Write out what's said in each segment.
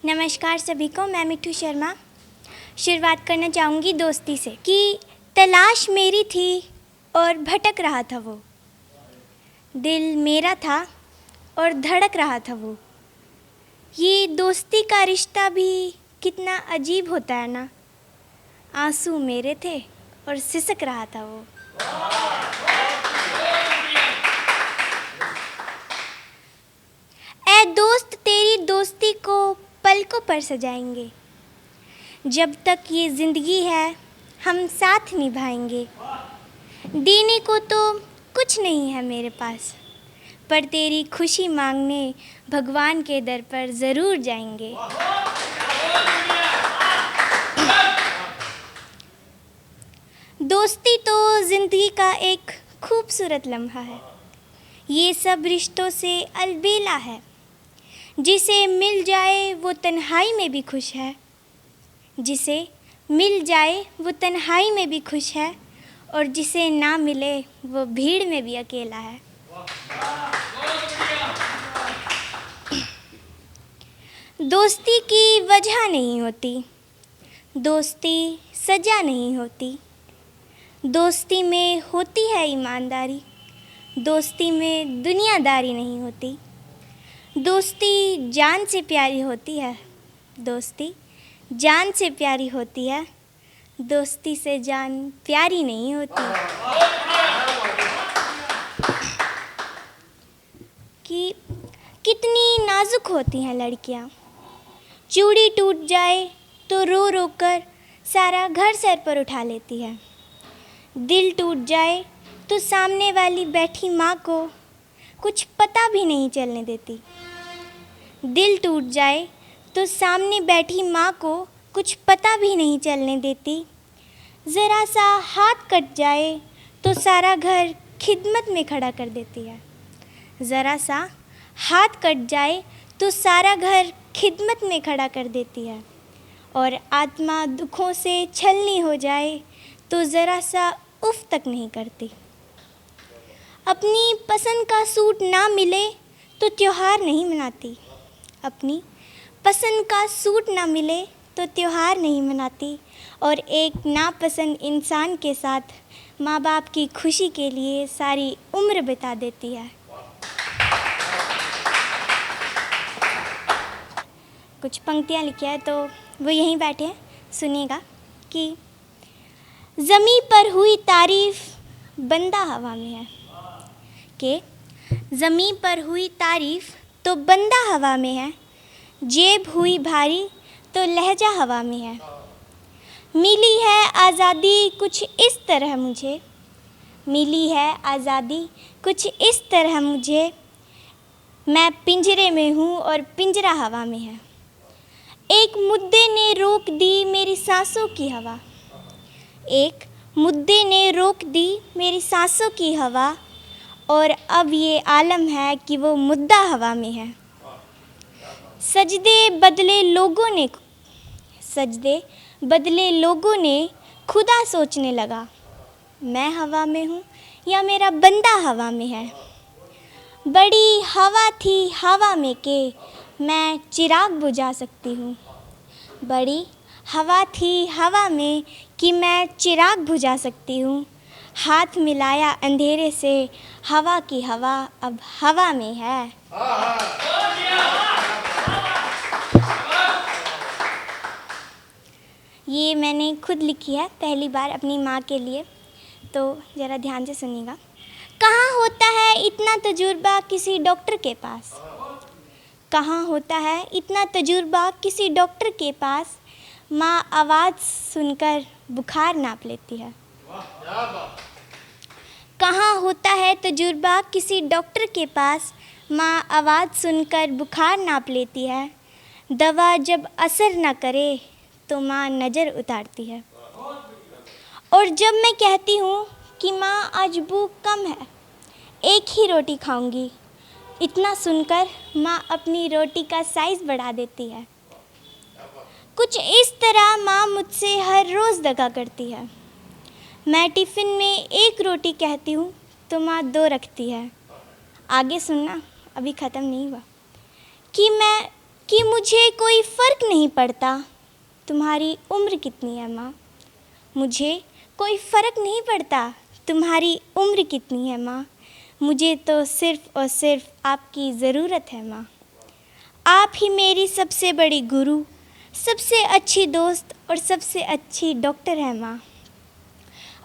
नमस्कार सभी को, मैं मिठू शर्मा। शुरुआत करना चाहूँगी दोस्ती से कि तलाश मेरी थी और भटक रहा था वो, दिल मेरा था और धड़क रहा था वो। ये दोस्ती का रिश्ता भी कितना अजीब होता है ना। आंसू मेरे थे और सिसक रहा था वो। ऐ दोस्त तेरी दोस्ती को पलकों पर सजाएंगे, जब तक ये ज़िंदगी है हम साथ निभाएंगे। देने को तो कुछ नहीं है मेरे पास, पर तेरी खुशी मांगने भगवान के दर पर ज़रूर जाएंगे। दोस्ती तो ज़िंदगी का एक खूबसूरत लम्हा है। ये सब रिश्तों से अलबेला है। जिसे मिल जाए वो तन्हाई में भी खुश है, जिसे मिल जाए वो तन्हाई में भी खुश है, और जिसे ना मिले वो भीड़ में भी अकेला है। दोस्ती की वजह नहीं होती, दोस्ती सजा नहीं होती। दोस्ती में होती है ईमानदारी, दोस्ती में दुनियादारी नहीं होती। दोस्ती जान से प्यारी होती है, दोस्ती जान से प्यारी होती है, दोस्ती से जान प्यारी नहीं होती। कि कितनी नाजुक होती हैं लड़कियां, चूड़ी टूट जाए तो रो रो कर सारा घर सर पर उठा लेती है। दिल टूट जाए तो सामने वाली बैठी माँ को कुछ पता भी नहीं चलने देती। दिल टूट जाए तो सामने बैठी माँ को कुछ पता भी नहीं चलने देती। ज़रा सा हाथ कट जाए तो सारा घर खिदमत में खड़ा कर देती है। ज़रा सा हाथ कट जाए तो सारा घर खिदमत में खड़ा कर देती है। और आत्मा दुखों से छलनी हो जाए तो ज़रा सा उफ तक नहीं करती। अपनी पसंद का सूट ना मिले तो त्योहार नहीं मनाती। अपनी पसंद का सूट ना मिले तो त्योहार नहीं मनाती। और एक नापसंद इंसान के साथ माँ बाप की खुशी के लिए सारी उम्र बिता देती है। कुछ पंक्तियाँ लिखी है तो वो यहीं बैठे हैं, सुनिएगा। कि ज़मीं पर हुई तारीफ़ बंदा हवा में है, कि ज़मीं पर हुई तारीफ़ तो बंदा हवा में है, जेब हुई भारी तो लहजा हवा में है। मिली है आज़ादी कुछ इस तरह मुझे, मिली है आज़ादी कुछ इस तरह मुझे, मैं पिंजरे में हूँ और पिंजरा हवा में है। एक मुद्दे ने रोक दी मेरी सांसों की हवा, एक मुद्दे ने रोक दी मेरी सांसों की हवा, और अब ये आलम है कि वो मुद्दा हवा में है। सजदे बदले लोगों ने खुदा सोचने लगा, मैं हवा में हूँ या मेरा बंदा हवा में है। बड़ी हवा थी हवा में के मैं चिराग बुझा सकती हूँ, बड़ी हवा थी हवा में कि मैं चिराग बुझा सकती हूँ। हाथ मिलाया अंधेरे से हवा की हवा अब हवा में है। ये मैंने खुद लिखी है पहली बार अपनी माँ के लिए, तो ज़रा ध्यान से सुनिएगा। कहाँ होता है इतना तजुर्बा किसी डॉक्टर के पास, कहाँ होता है इतना तजुर्बा किसी डॉक्टर के पास, माँ आवाज़ सुनकर बुखार नाप लेती है। कहाँ होता है तजुर्बा किसी डॉक्टर के पास, माँ आवाज़ सुनकर बुखार नाप लेती है। दवा जब असर न करे तो माँ नज़र उतारती है। और जब मैं कहती हूँ कि माँ आज भूख कम है, एक ही रोटी खाऊंगी, इतना सुनकर माँ अपनी रोटी का साइज़ बढ़ा देती है। कुछ इस तरह माँ मुझसे हर रोज़ दगा करती है। मैं टिफ़िन में एक रोटी कहती हूँ तो माँ 2 रखती है। आगे सुनना, अभी ख़त्म नहीं हुआ। कि मैं कि मुझे कोई फ़र्क नहीं पड़ता तुम्हारी उम्र कितनी है माँ। मुझे कोई फ़र्क नहीं पड़ता तुम्हारी उम्र कितनी है माँ। मुझे तो सिर्फ़ और सिर्फ़ आपकी ज़रूरत है माँ। आप ही मेरी सबसे बड़ी गुरु, सबसे अच्छी दोस्त और सबसे अच्छी डॉक्टर है माँ।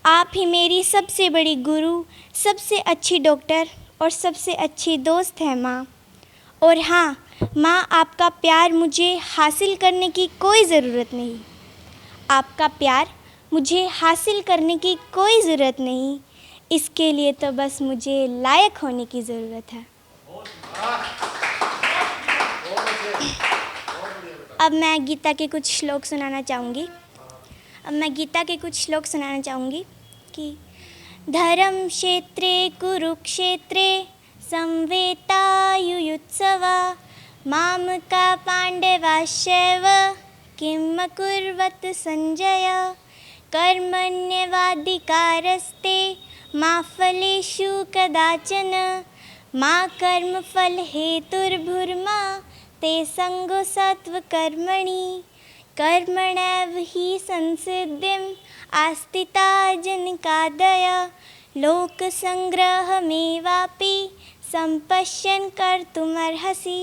आप ही मेरी सबसे बड़ी गुरु, सबसे अच्छी डॉक्टर और सबसे अच्छी दोस्त है माँ। और हाँ माँ, आपका प्यार मुझे हासिल करने की कोई ज़रूरत नहीं। आपका प्यार मुझे हासिल करने की कोई ज़रूरत नहीं। इसके लिए तो बस मुझे लायक होने की ज़रूरत है। अब मैं गीता के कुछ श्लोक सुनाना चाहूँगी। कि धर्म क्षेत्रे कुरुक्षेत्रे संवेतायुयुत्सवा मामका पाण्डवाश्चैव किम् अकुर्वत संजय कर्मण्येवाधिकारस्ते मा फलेषु कदाचन मा कर्मफलहेतुर्भुर्मा ते संगो सत्वकर्मणि कर्मणैव हि संसिद्धिम् आस्थिता जनकादय लोकसंग्रहमेवापि सम्पश्यन् कर्तुमर्हसि।